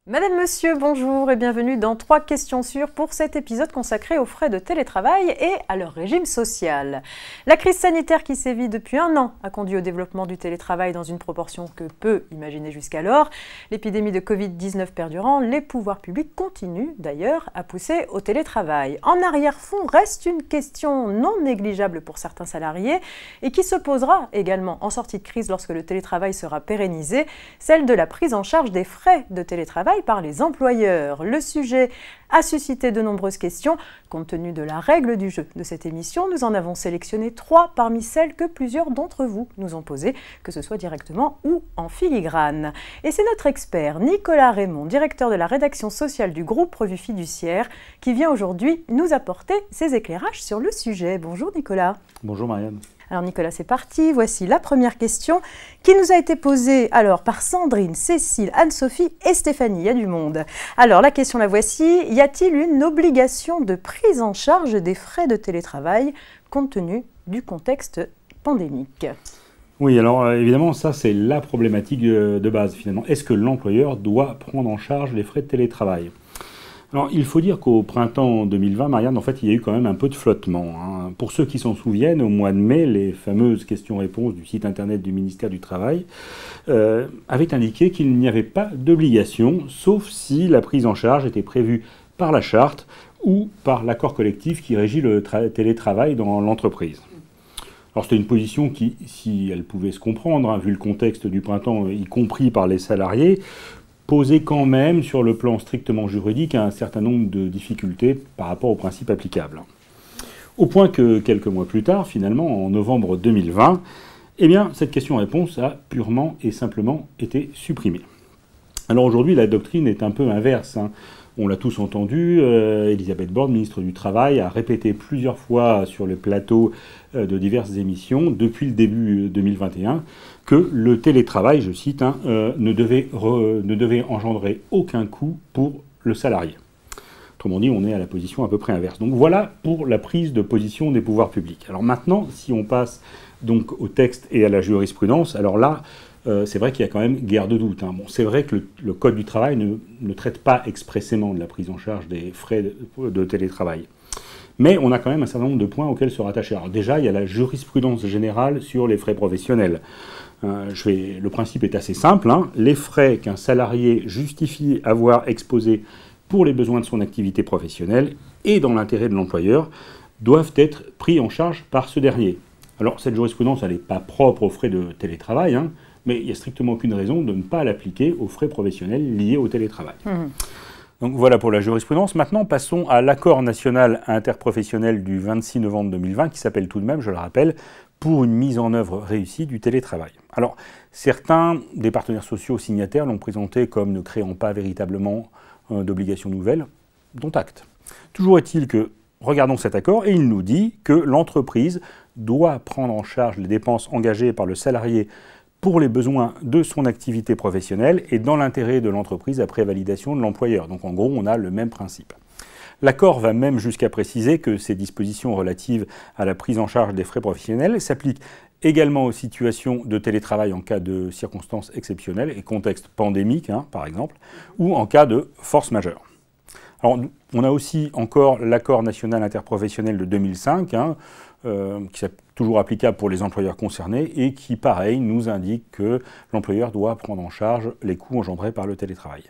Madame, Monsieur, bonjour et bienvenue dans 3 questions sûres pour cet épisode consacré aux frais de télétravail et à leur régime social. La crise sanitaire qui sévit depuis 1 an a conduit au développement du télétravail dans une proportion que peu imaginer jusqu'alors. L'épidémie de Covid-19 perdurant, les pouvoirs publics continuent d'ailleurs à pousser au télétravail. En arrière-fond reste une question non négligeable pour certains salariés et qui se posera également en sortie de crise lorsque le télétravail sera pérennisé, celle de la prise en charge des frais de télétravail par les employeurs. Le sujet a suscité de nombreuses questions. Compte tenu de la règle du jeu de cette émission, nous en avons sélectionné 3 parmi celles que plusieurs d'entre vous nous ont posées, que ce soit directement ou en filigrane. Et c'est notre expert Nicolas Raymond, directeur de la rédaction sociale du groupe Revue Fiduciaire, qui vient aujourd'hui nous apporter ses éclairages sur le sujet. Bonjour Nicolas. Bonjour Marianne. Alors Nicolas, c'est parti. Voici la première question qui nous a été posée par Sandrine, Cécile, Anne-Sophie et Stéphanie. Il y a du monde. Alors la question la voici. Y a-t-il une obligation de prise en charge des frais de télétravail compte tenu du contexte pandémique ? Oui, alors évidemment, ça c'est la problématique de base finalement. Est-ce que l'employeur doit prendre en charge les frais de télétravail ? Alors, il faut dire qu'au printemps 2020, Marianne, en fait, il y a eu quand même un peu de flottement. Pour ceux qui s'en souviennent, au mois de mai, les fameuses questions-réponses du site internet du ministère du Travail avaient indiqué qu'il n'y avait pas d'obligation, sauf si la prise en charge était prévue par la charte ou par l'accord collectif qui régit le télétravail dans l'entreprise. Alors, c'était une position qui, si elle pouvait se comprendre, vu le contexte du printemps, y compris par les salariés, posait quand même, sur le plan strictement juridique, un certain nombre de difficultés par rapport aux principes applicables. Au point que, quelques mois plus tard, finalement, en novembre 2020, eh bien, cette question-réponse a purement et simplement été supprimée. Alors aujourd'hui, la doctrine est un peu inverse. On l'a tous entendu, Elisabeth Borne, ministre du Travail, a répété plusieurs fois sur le plateau de diverses émissions, depuis le début 2021, que le télétravail, je cite, ne devait engendrer aucun coût pour le salarié. Autrement dit, on est à la position à peu près inverse. Donc voilà pour la prise de position des pouvoirs publics. Alors maintenant, si on passe donc au texte et à la jurisprudence, alors là, c'est vrai qu'il y a quand même guère de doute. Bon, c'est vrai que le Code du travail ne traite pas expressément de la prise en charge des frais de télétravail. Mais on a quand même un certain nombre de points auxquels se rattacher. Alors déjà, il y a la jurisprudence générale sur les frais professionnels. Le principe est assez simple. Les frais qu'un salarié justifie avoir exposés pour les besoins de son activité professionnelle et dans l'intérêt de l'employeur doivent être pris en charge par ce dernier. Alors cette jurisprudence, elle n'est pas propre aux frais de télétravail, mais il n'y a strictement aucune raison de ne pas l'appliquer aux frais professionnels liés au télétravail. Donc voilà pour la jurisprudence. Maintenant, passons à l'accord national interprofessionnel du 26 novembre 2020, qui s'appelle tout de même, je le rappelle, pour une mise en œuvre réussie du télétravail. Alors, certains des partenaires sociaux signataires l'ont présenté comme ne créant pas véritablement d'obligations nouvelles, dont acte. Toujours est-il que, regardons cet accord, et il nous dit que l'entreprise doit prendre en charge les dépenses engagées par le salarié pour les besoins de son activité professionnelle et dans l'intérêt de l'entreprise après validation de l'employeur. Donc en gros, on a le même principe. L'accord va même jusqu'à préciser que ces dispositions relatives à la prise en charge des frais professionnels s'appliquent également aux situations de télétravail en cas de circonstances exceptionnelles et contexte pandémique, par exemple, ou en cas de force majeure. Alors, on a aussi encore l'accord national interprofessionnel de 2005, qui est toujours applicable pour les employeurs concernés et qui, pareil, nous indique que l'employeur doit prendre en charge les coûts engendrés par le télétravail.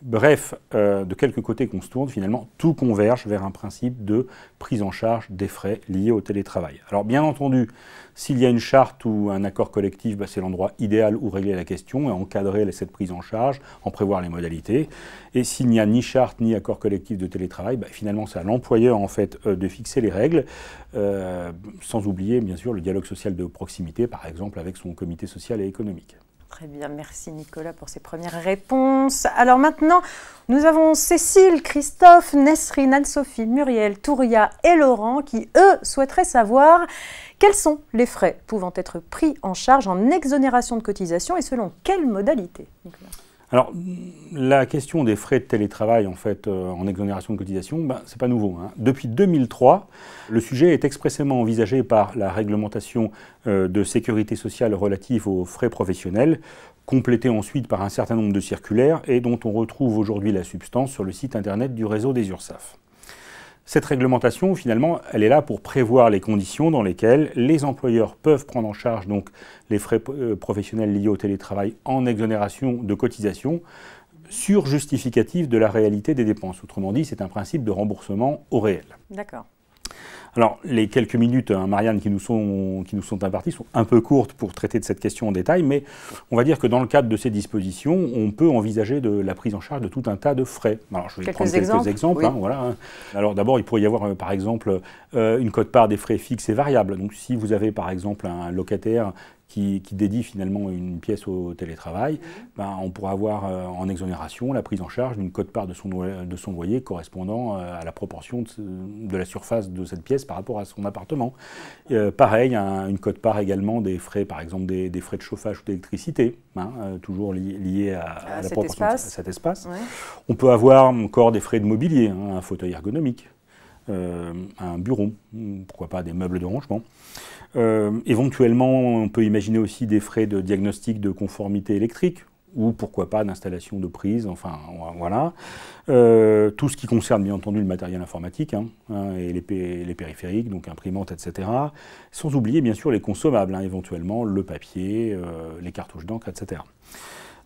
Bref, de quelque côté qu'on se tourne, finalement, tout converge vers un principe de prise en charge des frais liés au télétravail. Alors, bien entendu, s'il y a une charte ou un accord collectif, c'est l'endroit idéal où régler la question et encadrer cette prise en charge, en prévoir les modalités. Et s'il n'y a ni charte ni accord collectif de télétravail, finalement, c'est à l'employeur en fait de fixer les règles, sans oublier bien sûr le dialogue social de proximité, par exemple avec son comité social et économique. Très bien, merci Nicolas pour ces premières réponses. Alors maintenant, nous avons Cécile, Christophe, Nesrine, Anne-Sophie, Muriel, Touria et Laurent qui, eux, souhaiteraient savoir quels sont les frais pouvant être pris en charge en exonération de cotisation et selon quelles modalités, Nicolas ? Alors, la question des frais de télétravail, en fait, en exonération de cotisation, c'est pas nouveau, hein. Depuis 2003, le sujet est expressément envisagé par la réglementation de sécurité sociale relative aux frais professionnels, complétée ensuite par un certain nombre de circulaires et dont on retrouve aujourd'hui la substance sur le site internet du réseau des URSSAF. Cette réglementation, finalement, elle est là pour prévoir les conditions dans lesquelles les employeurs peuvent prendre en charge donc, les frais professionnels liés au télétravail en exonération de cotisation sur justificatif de la réalité des dépenses. Autrement dit, c'est un principe de remboursement au réel. D'accord. Alors, les quelques minutes, Marianne, qui nous sont imparties sont un peu courtes pour traiter de cette question en détail, mais on va dire que dans le cadre de ces dispositions, on peut envisager de la prise en charge de tout un tas de frais. Alors, je vais prendre quelques exemples. Oui. Voilà. Alors, d'abord, il pourrait y avoir, par exemple, une quote-part des frais fixes et variables. Donc, si vous avez, par exemple, un locataire qui dédie finalement une pièce au télétravail, on pourra avoir en exonération la prise en charge d'une quote-part de son loyer correspondant à la proportion de la surface de cette pièce par rapport à son appartement. Pareil, une quote-part également des frais, par exemple des frais de chauffage ou d'électricité, toujours liés à la proportion de cet espace. Ouais. On peut avoir encore des frais de mobilier, un fauteuil ergonomique, un bureau, pourquoi pas des meubles de rangement. Éventuellement, on peut imaginer aussi des frais de diagnostic de conformité électrique ou pourquoi pas d'installation de prise, enfin voilà. Tout ce qui concerne bien entendu le matériel informatique et les périphériques, donc imprimantes, etc. Sans oublier bien sûr les consommables, éventuellement le papier, les cartouches d'encre, etc.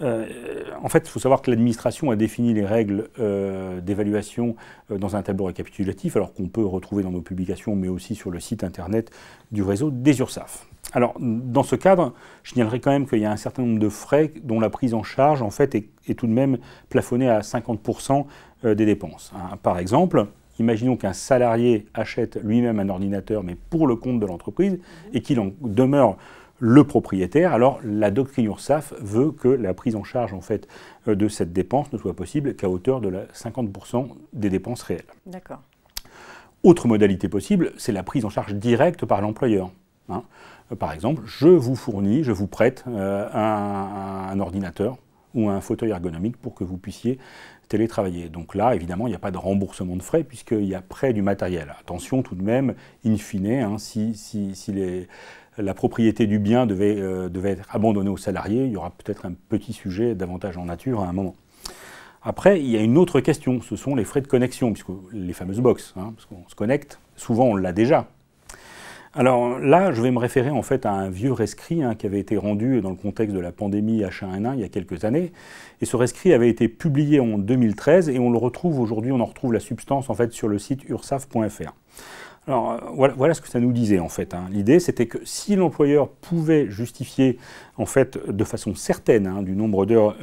En fait, il faut savoir que l'administration a défini les règles d'évaluation dans un tableau récapitulatif, alors qu'on peut retrouver dans nos publications, mais aussi sur le site internet du réseau des URSSAF. Alors, dans ce cadre, je signalerai quand même qu'il y a un certain nombre de frais dont la prise en charge, en fait, est tout de même plafonnée à 50% des dépenses. Par exemple, imaginons qu'un salarié achète lui-même un ordinateur, mais pour le compte de l'entreprise, et qu'il en demeure le propriétaire, alors la doctrine URSSAF veut que la prise en charge en fait, de cette dépense ne soit possible qu'à hauteur de 50% des dépenses réelles. D'accord. Autre modalité possible, c'est la prise en charge directe par l'employeur. Par exemple, je vous prête un ordinateur ou un fauteuil ergonomique pour que vous puissiez télétravailler. Donc là, évidemment, il n'y a pas de remboursement de frais puisqu'il y a prêt du matériel. Attention tout de même, in fine, si la propriété du bien devait être abandonnée aux salariés, il y aura peut-être un petit sujet davantage en nature à un moment. Après, il y a une autre question, ce sont les frais de connexion, puisque les fameuses box, parce qu'on se connecte, souvent on l'a déjà. Alors là, je vais me référer en fait à un vieux rescrit qui avait été rendu dans le contexte de la pandémie H1N1 il y a quelques années. Et ce rescrit avait été publié en 2013 et on le retrouve aujourd'hui, on en retrouve la substance en fait sur le site ursaf.fr. Alors voilà ce que ça nous disait en fait. L'idée c'était que si l'employeur pouvait justifier en fait de façon certaine du nombre d'heures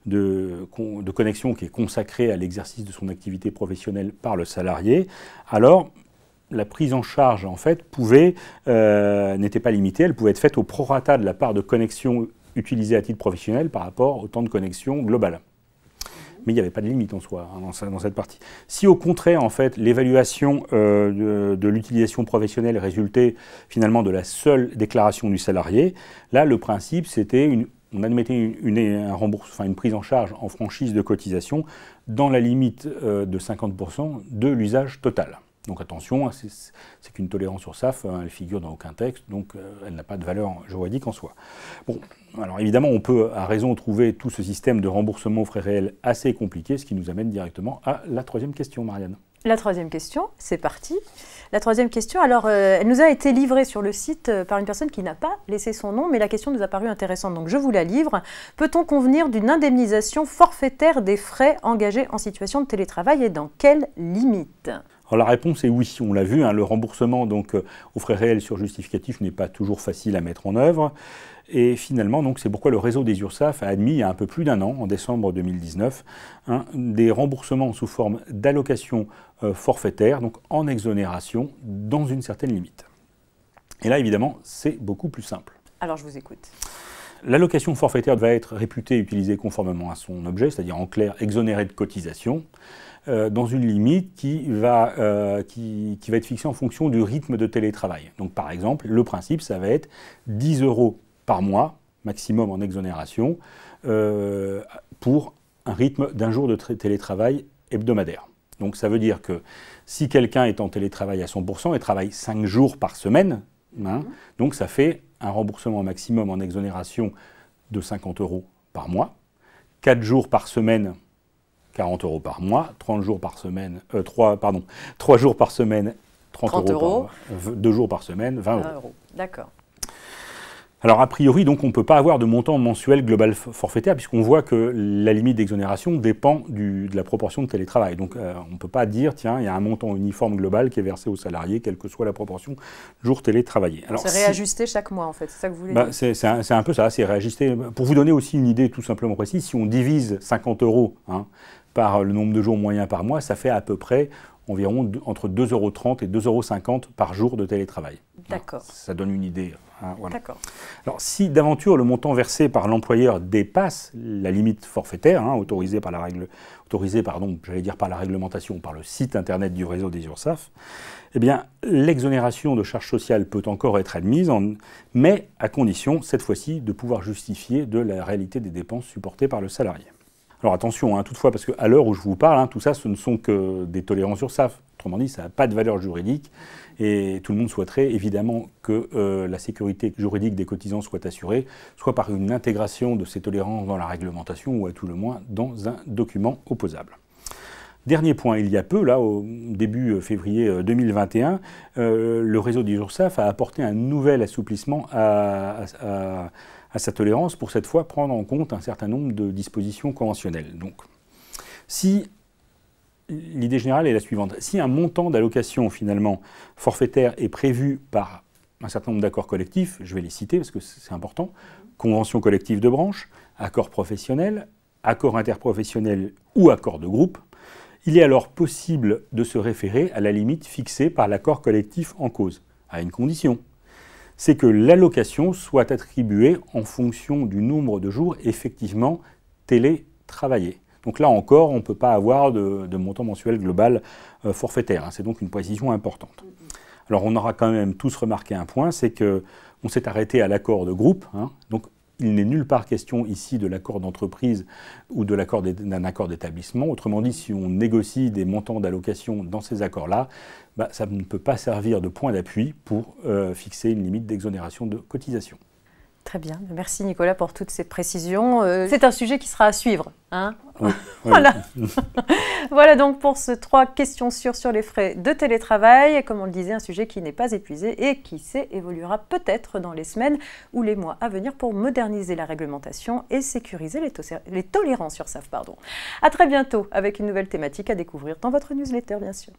de connexion qui est consacré à l'exercice de son activité professionnelle par le salarié, alors la prise en charge en fait n'était pas limitée, elle pouvait être faite au prorata de la part de connexion utilisée à titre professionnel par rapport au temps de connexion global. Mais il n'y avait pas de limite en soi dans cette partie. Si au contraire, en fait, l'évaluation de l'utilisation professionnelle résultait finalement de la seule déclaration du salarié, là, le principe, c'était on admettait une prise en charge en franchise de cotisation dans la limite de 50% de l'usage total. Donc attention, c'est qu'une tolérance URSSAF, elle figure dans aucun texte, donc elle n'a pas de valeur juridique en soi. Bon, alors évidemment, on peut à raison trouver tout ce système de remboursement aux frais réels assez compliqué, ce qui nous amène directement à la troisième question, Marianne. La troisième question, c'est parti. La troisième question, alors elle nous a été livrée sur le site par une personne qui n'a pas laissé son nom, mais la question nous a paru intéressante, donc je vous la livre. Peut-on convenir d'une indemnisation forfaitaire des frais engagés en situation de télétravail et dans quelles limites ? Alors la réponse est oui, on l'a vu, le remboursement donc, aux frais réels sur justificatif n'est pas toujours facile à mettre en œuvre. Et finalement, c'est pourquoi le réseau des URSSAF a admis il y a un peu plus d'un an, en décembre 2019, des remboursements sous forme d'allocation forfaitaire, donc en exonération, dans une certaine limite. Et là, évidemment, c'est beaucoup plus simple. Alors je vous écoute. L'allocation forfaitaire va être réputée utilisée conformément à son objet, c'est-à-dire en clair exonérée de cotisation, dans une limite qui va être fixée en fonction du rythme de télétravail. Donc par exemple, le principe, ça va être 10 € par mois maximum en exonération pour un rythme d'un jour de télétravail hebdomadaire. Donc ça veut dire que si quelqu'un est en télétravail à 100% et travaille 5 jours par semaine, donc ça fait un remboursement maximum en exonération de 50 € par mois, 4 jours par semaine, 40 € par mois, 3 jours par semaine, 3 jours par semaine, 30 € par mois, 2 jours par semaine, 20 €. D'accord. Alors, a priori, donc, on ne peut pas avoir de montant mensuel global forfaitaire, puisqu'on voit que la limite d'exonération dépend de la proportion de télétravail. Donc, on ne peut pas dire, tiens, il y a un montant uniforme global qui est versé aux salariés, quelle que soit la proportion de jours télétravaillés. C'est réajusté chaque mois, en fait, c'est ça que vous voulez dire? C'est un peu ça, c'est réajusté. Pour vous donner aussi une idée tout simplement précise, si on divise 50 € par le nombre de jours moyens par mois, ça fait à peu près environ entre 2,30 € et 2,50 € par jour de télétravail. D'accord. Ça donne une idée. Voilà. D'accord. Alors, si d'aventure le montant versé par l'employeur dépasse la limite forfaitaire, autorisée par la réglementation, par le site internet du réseau des URSSAF, eh bien, l'exonération de charges sociales peut encore être admise, mais à condition, cette fois-ci, de pouvoir justifier de la réalité des dépenses supportées par le salarié. Alors attention, toutefois, parce qu'à l'heure où je vous parle, tout ça, ce ne sont que des tolérances URSSAF. Autrement dit, ça n'a pas de valeur juridique et tout le monde souhaiterait évidemment que la sécurité juridique des cotisants soit assurée, soit par une intégration de ces tolérances dans la réglementation ou à tout le moins dans un document opposable. Dernier point, il y a peu, là, au début février 2021, le réseau des URSSAF a apporté un nouvel assouplissement à sa tolérance pour cette fois prendre en compte un certain nombre de dispositions conventionnelles. Donc, l'idée générale est la suivante. Si un montant d'allocation finalement forfaitaire est prévu par un certain nombre d'accords collectifs, je vais les citer parce que c'est important, convention collective de branche, accord professionnel, accord interprofessionnel ou accord de groupe, il est alors possible de se référer à la limite fixée par l'accord collectif en cause, à une condition. C'est que l'allocation soit attribuée en fonction du nombre de jours effectivement télétravaillés. Donc là encore, on ne peut pas avoir de montant mensuel global forfaitaire. C'est donc une précision importante. Alors on aura quand même tous remarqué un point, c'est qu'on s'est arrêté à l'accord de groupe. Donc il n'est nulle part question ici de l'accord d'entreprise ou de l'accord d'un accord d'établissement. Autrement dit, si on négocie des montants d'allocation dans ces accords-là, ça ne peut pas servir de point d'appui pour fixer une limite d'exonération de cotisation. Très bien, merci Nicolas pour toutes ces précisions. C'est un sujet qui sera à suivre. Oui, voilà. Voilà donc pour ces 3 questions sur les frais de télétravail. Comme on le disait, un sujet qui n'est pas épuisé et qui évoluera peut-être dans les semaines ou les mois à venir pour moderniser la réglementation et sécuriser les tolérances URSSAF. À très bientôt avec une nouvelle thématique à découvrir dans votre newsletter bien sûr.